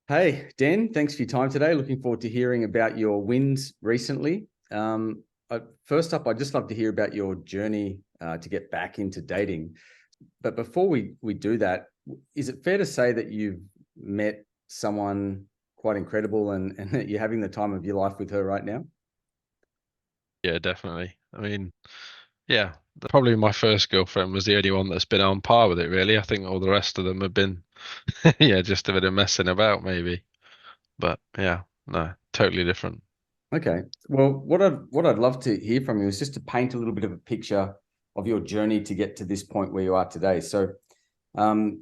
Hey, Dan, thanks for your time today. Looking forward to hearing about your wins recently. First up, I'd just love to hear about your journey to get back into dating. But before we do that, is it fair to say that you've met someone quite incredible and that you're having the time of your life with her right now? Yeah, definitely. I mean, yeah, probably my first girlfriend was the only one that's been on par with it, really. I think all the rest of them have been, yeah, just a bit of messing about, maybe. But yeah, no, totally different. Okay. Well, what I'd love to hear from you is just to paint a little bit of a picture of your journey to get to this point where you are today. So,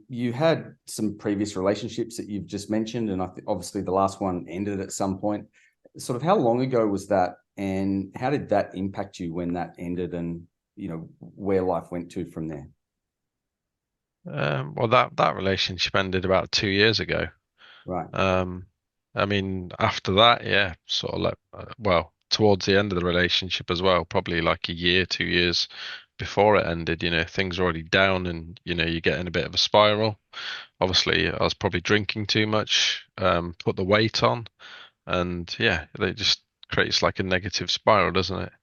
you had some previous relationships that you've just mentioned, and obviously the last one ended at some point. Sort of how long ago was that, and how did that impact you when that ended, and where life went to from there? Well, that relationship ended about 2 years ago. Right. Um, I mean, after that, yeah, sort of like, well, towards the end of the relationship as well, probably like a year, 2 years before it ended, things are already down and, you get in a bit of a spiral. Obviously, I was probably drinking too much, put the weight on, and yeah, it just creates like a negative spiral, doesn't it?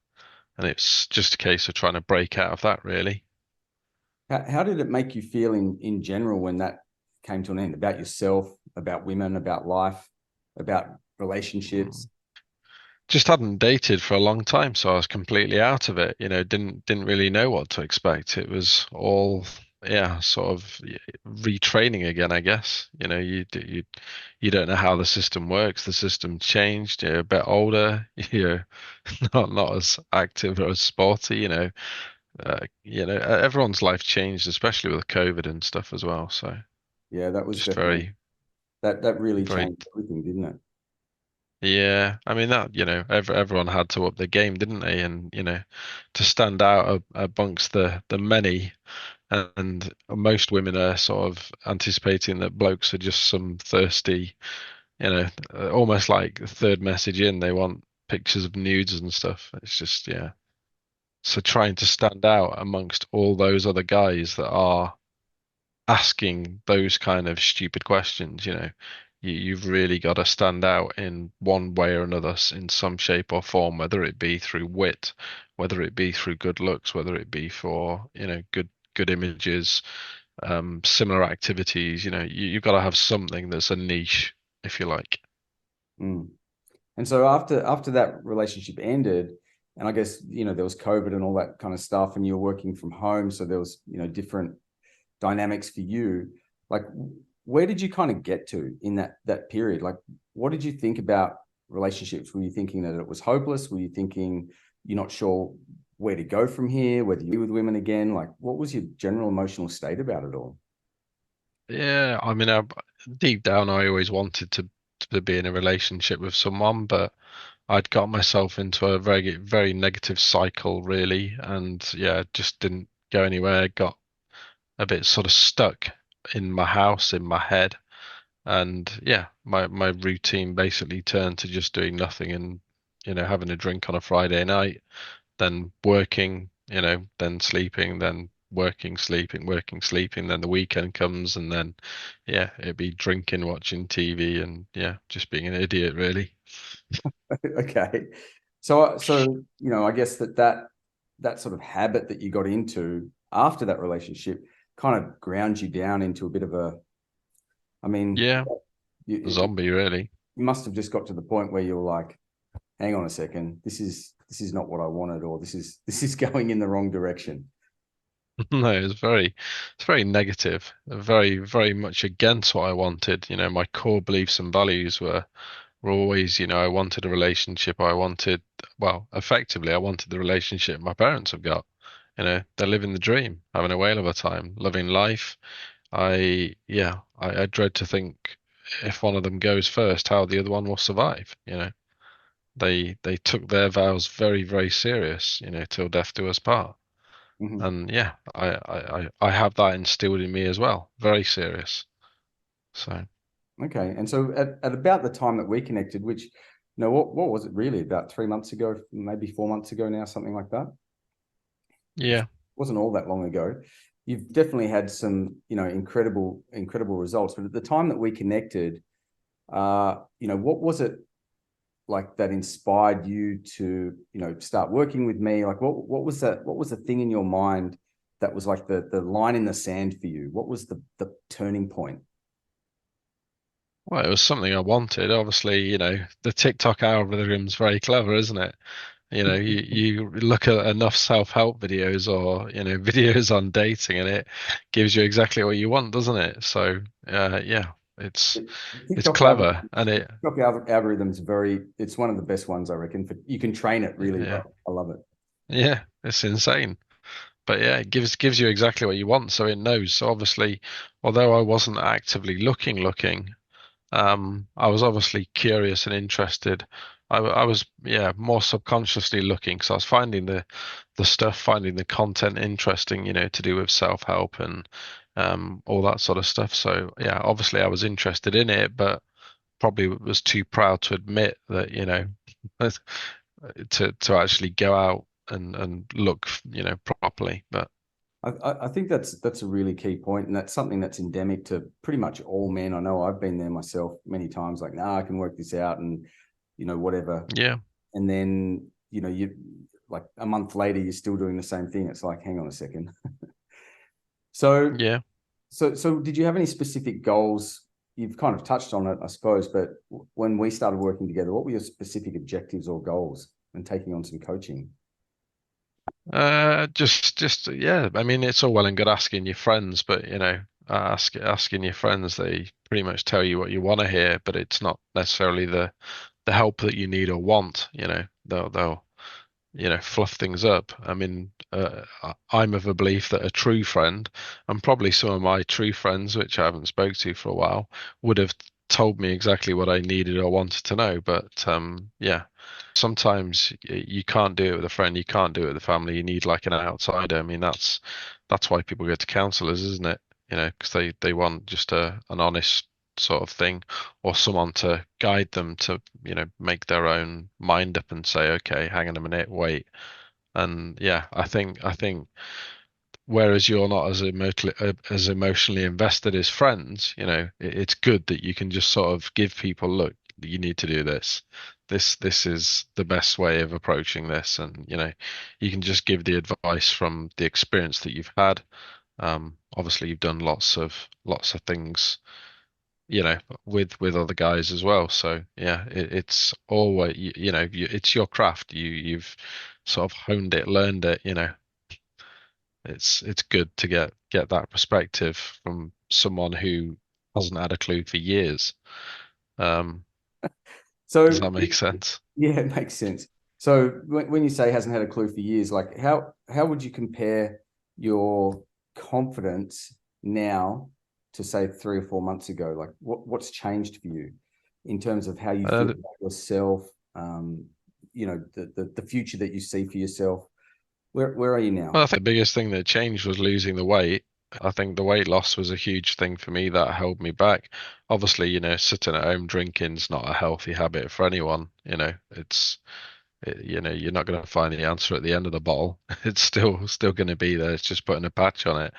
And it's just a case of trying to break out of that, really. How did it make you feel in general when that came to an end? About yourself, about women, about life, about relationships? Mm. Just hadn't dated for a long time, so I was completely out of it. Didn't really know what to expect. It was all, yeah, sort of retraining again, I guess. You don't know how the system works. The system's changed. You're a bit older. You're not as active or as sporty. Everyone's life changed, especially with COVID and stuff as well. So Yeah, that was just definitely that really very, changed everything, didn't it? yeah. I mean that, everyone had to up their game, didn't they? And to stand out amongst the many, and most women are sort of anticipating that blokes are just some thirsty, almost like the third message in, they want pictures of nudes and stuff. It's just, yeah. So trying to stand out amongst all those other guys that are asking those kind of stupid questions, you've really got to stand out in one way or another, in some shape or form, whether it be through wit, whether it be through good looks, whether it be for, good images, similar activities. You've got to have something that's a niche, if you like. Mm. And so after that relationship ended, and I guess there was COVID and all that kind of stuff, and you were working from home, so there was different dynamics for you. Like, where did you kind of get to in that period? Like, what did you think about relationships? Were you thinking that it was hopeless? Were you thinking you're not sure where to go from here, whether you be with women again? Like, what was your general emotional state about it all? Yeah, I mean, deep down, I always wanted to be in a relationship with someone, but I'd got myself into a very, very negative cycle, really, and yeah, just didn't go anywhere. Got a bit sort of stuck in my house, in my head, and yeah, my routine basically turned to just doing nothing and having a drink on a Friday night, then working, then sleeping, then working, sleeping, working, sleeping. Then the weekend comes, and then yeah, it'd be drinking, watching TV, and yeah, just being an idiot, really. Okay. So I guess that sort of habit that you got into after that relationship kind of grounds you down into a bit of a, I mean, Yeah, you zombie, really. must have just got to the point where you're like, hang on a second, this is not what I wanted, or this is going in the wrong direction. No, it's very negative, very, very much against what I wanted. My core beliefs and values were always, I wanted a relationship. Well, effectively, I wanted the relationship my parents have got. They're living the dream, having a whale of a time, loving life. I dread to think if one of them goes first, how the other one will survive. They took their vows very, very serious, till death do us part. Mhm. And yeah, I have that instilled in me as well. Very serious. So Okay. And so at about the time that we connected, which, what was it really? About 3 months ago, maybe 4 months ago now, something like that. yeah, Wasn't all that long ago. You've definitely had some, incredible results. But at the time that we connected, what was it like that inspired you to, start working with me? Like, what was that? What was the thing in your mind that was like the line in the sand for you? What was the turning point? Well, it was something I wanted. Obviously, the TikTok algorithm's very clever, isn't it? You look at enough self-help videos or, videos on dating and it gives you exactly what you want, doesn't it? So, yeah, it's The it's TikTok clever algorithm, and it algorithm's it's one of the best ones, I reckon. You can train it really yeah, well. I love it. yeah, it's insane. But yeah, it gives you exactly what you want, so it knows. So obviously, although I wasn't actively looking, I was obviously curious and interested. I was, yeah, more subconsciously looking because I was finding the stuff, finding the content interesting, to do with self-help and all that sort of stuff. So yeah, obviously I was interested in it, but probably was too proud to admit that, to actually go out and look, properly. But I think that's a really key point, and that's something that's endemic to pretty much all men. I know I've been there myself many times. Like, nah, I can work this out, and whatever. yeah, And then you like a month later, you're still doing the same thing. It's like, hang on a second. So yeah. so did you have any specific goals? You've kind of touched on it, I suppose, but when we started working together, what were your specific objectives or goals when taking on some coaching? Just yeah. I mean, it's all well and good asking your friends, but asking your friends, they pretty much tell you what you want to hear, but it's not necessarily the help that you need or want. They'll fluff things up. I mean, I'm of a belief that a true friend, and probably some of my true friends, which I haven't spoke to for a while, would have told me exactly what I needed or wanted to know. But yeah, sometimes you can't do it with a friend, you can't do it with a family. You need like an outsider. I mean, that's why people go to counselors, isn't it? Because they want just an honest sort of thing or someone to guide them to, make their own mind up and say, okay, hang on a minute, wait. And yeah, I think whereas you're not as emotionally invested as friends, it's good that you can just sort of give people, look, you need to do this. This is the best way of approaching this, and you can just give the advice from the experience that you've had. Obviously, you've done lots of things, with other guys as well. So yeah, it's always it's your craft. You've sort of honed it, learned it. It's good to get that perspective from someone who hasn't had a clue for years. Um, does So that make sense? yeah, it makes sense. So when you say hasn't had a clue for years, like how would you compare your confidence now to say 3 or 4 months ago? Like what's changed for you in terms of how you feel Uh, about yourself? The future that you see for yourself. Where are you now? well, I think the biggest thing that changed was losing the weight. I think the weight loss was a huge thing for me that held me back. Obviously, sitting at home drinking's not a healthy habit for anyone. You're not going to find the answer at the end of the bottle. It's still going to be there. It's just putting a patch on it.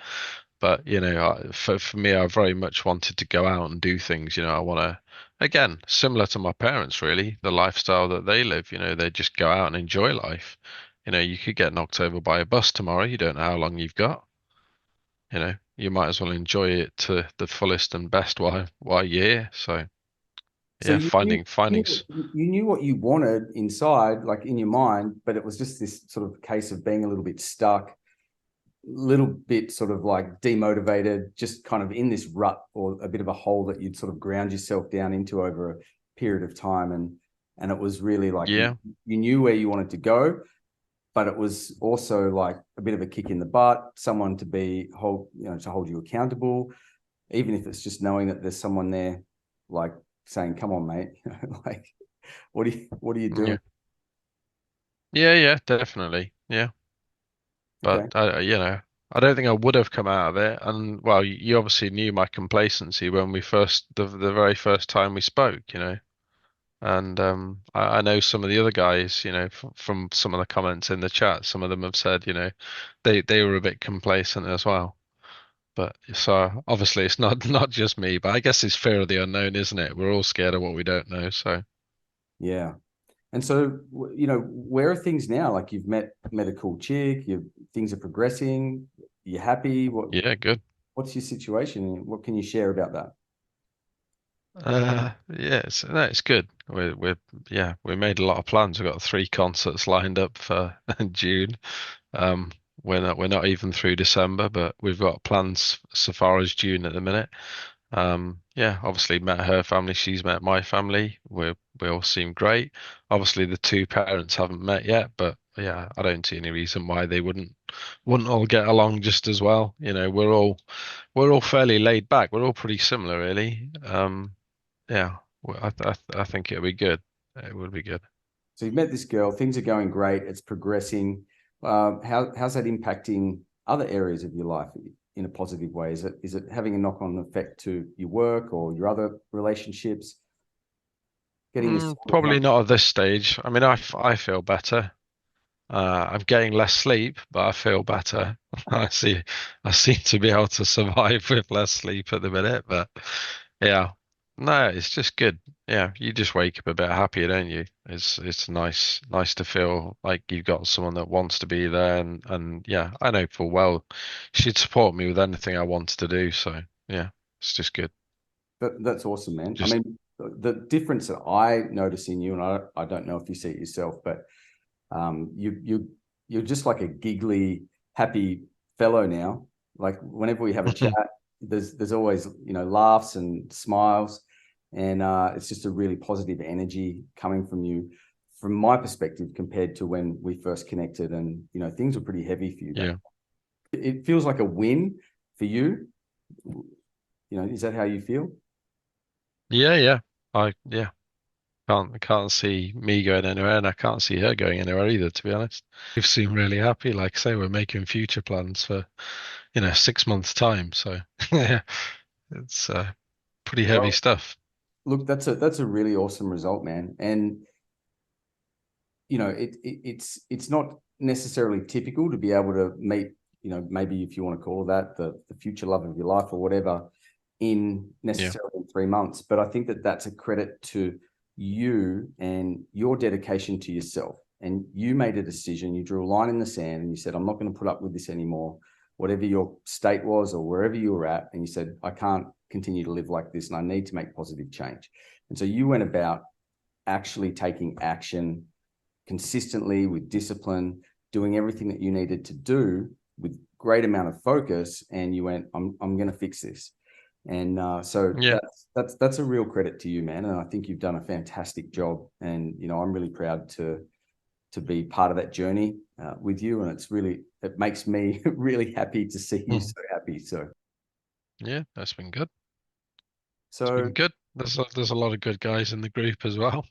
But for me, I very much wanted to go out and do things. I want to, again, similar to my parents, really, the lifestyle that they live. They just go out and enjoy life. You could get knocked over by a bus tomorrow. You don't know how long you've got. You might as well enjoy it to the fullest and best while you're here. So So yeah, you knew, finding. you knew what you wanted inside, like in your mind, but it was just this sort of case of being a little bit stuck, little bit sort of like demotivated, just kind of in this rut or a bit of a hole that you'd sort of ground yourself down into over a period of time. And it was really like Yeah, you knew where you wanted to go, but it was also like a bit of a kick in the butt, someone to hold you accountable, even if it's just knowing that there's someone there like saying, come on, mate, like what are you doing? yeah, yeah, definitely. Yeah. But Okay. I don't think I would have come out of it. And well, you obviously knew my complacency when we the very first time we spoke, And I know some of the other guys, from some of the comments in the chat, some of them have said, they were a bit complacent as well. But so obviously it's not not just me, but I guess it's fear of the unknown, isn't it? We're all scared of what we don't know. So Yeah. And so, where are things now? Like you've met a cool chick, things are progressing, you're happy. yeah, good. What's your situation? What can you share about that? Yeah, no, it's good. Yeah, we made a lot of plans. We've got 3 concerts lined up for June. Um, we're not even through December, but we've got plans so far as June at the minute. Yeah, obviously met her family, she's met my family. We all seem great. Obviously the two parents haven't met yet, but yeah, I don't see any reason why they wouldn't all get along just as well. We're all fairly laid back. We're all pretty similar, really. Yeah, I think it'll be good. It would be good. So you've met this girl, things are going great, it's progressing. How's that impacting other areas of your life in a positive way? Is it having a knock-on effect to your work or your other relationships? Getting this sort of Probably not at this stage. I mean, I feel better. I'm getting less sleep, but I feel better. I seem to be able to survive with less sleep at the minute, but yeah, no, it's just good. Yeah, you just wake up a bit happier, don't you? It's nice to feel like you've got someone that wants to be there, and yeah, I know full well she'd support me with anything I wanted to do. So yeah, it's just good. that's awesome, man. I Just mean, the difference that I notice in you, and I don't know if you see it yourself, but you're just like a giggly, happy fellow now. Like whenever we have a chat, there's always laughs and smiles, and it's just a really positive energy coming from you. From my perspective, compared to when we first connected, and things were pretty heavy for you back. yeah, It feels like a win for you. Is that how you feel? yeah. Yeah. Can't see me going anywhere, and I can't see her going anywhere either, to be honest. We've seemed really happy. Like I say, we're making future plans for, 6 months' time. So yeah, it's pretty heavy Well, stuff. look, that's a really awesome result, man. And it's not necessarily typical to be able to meet, maybe if you want to call that the future love of your life or whatever, in Yeah, necessarily in 3 months. But I think that that's a credit to you and your dedication to yourself. And you made a decision, you drew a line in the sand and you said, I'm not going to put up with this anymore, whatever your state was or wherever you were at. And you said, I can't continue to live like this and I need to make positive change. And so you went about actually taking action consistently with discipline, doing everything that you needed to do with great amount of focus, and you went, I'm going to fix this. And so yeah, that's a real credit to you, man. And I think you've done a fantastic job. And I'm really proud to be part of that journey with you. And it makes me really happy to see you Mhm. so happy. So Yeah. That's been good. It's so been good. There's a lot of good guys in the group as well.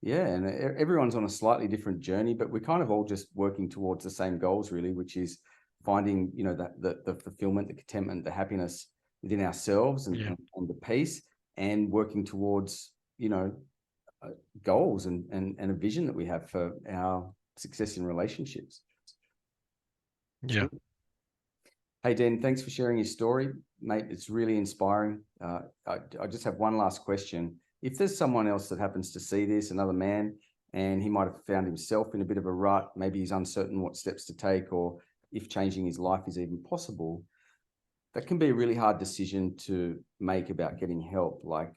Yeah, and everyone's on a slightly different journey, but we're kind of all just working towards the same goals, really, which is finding, that the fulfillment, the contentment, the happiness within ourselves, and, Yeah, and the peace, and working towards, uh, goals and a vision that we have for our success in relationships. yeah. Sweet. Hey, Dan, thanks for sharing your story, mate. It's really inspiring. I just have one last question. If there's someone else that happens to see this, another man, and he might have found himself in a bit of a rut, maybe he's uncertain what steps to take or if changing his life is even possible, that can be a really hard decision to make about getting help. Like,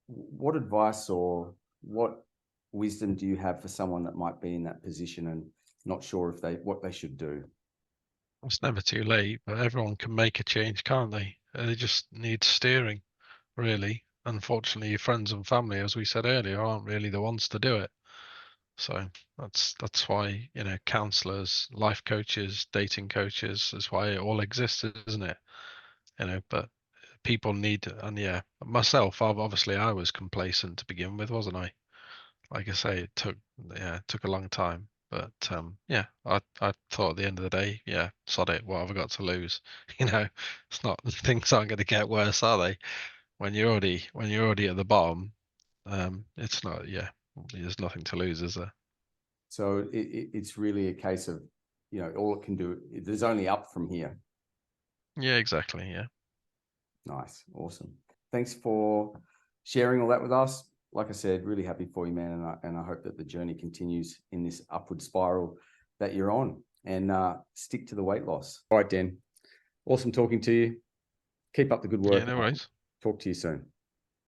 what advice or what wisdom do you have for someone that might be in that position and not sure if what they should do? It's never too late, but everyone can make a change, can't they? They just need steering, really. Unfortunately, your friends and family, as we said earlier, aren't really the ones to do it. So that's why, counselors, life coaches, dating coaches, is why it all exists, isn't it? But people need, and yeah, myself, obviously I was complacent to begin with, wasn't I? Like I say, it took a long time. But yeah, I thought at the end of the day, yeah, sod it, what have I got to lose? It's not things aren't going to get worse, are they? When you're already at the bottom, it's not, yeah, there's nothing to lose, is there? So it's really a case of, all it can do, there's only up from here. Yeah, exactly. Yeah. Nice. Awesome. Thanks for sharing all that with us. Like I said, really happy for you, man. And I hope that the journey continues in this upward spiral that you're on, and stick to the weight loss. All right, Dan. Awesome talking to you. Keep up the good Yeah, work. no worries. Talk to you soon.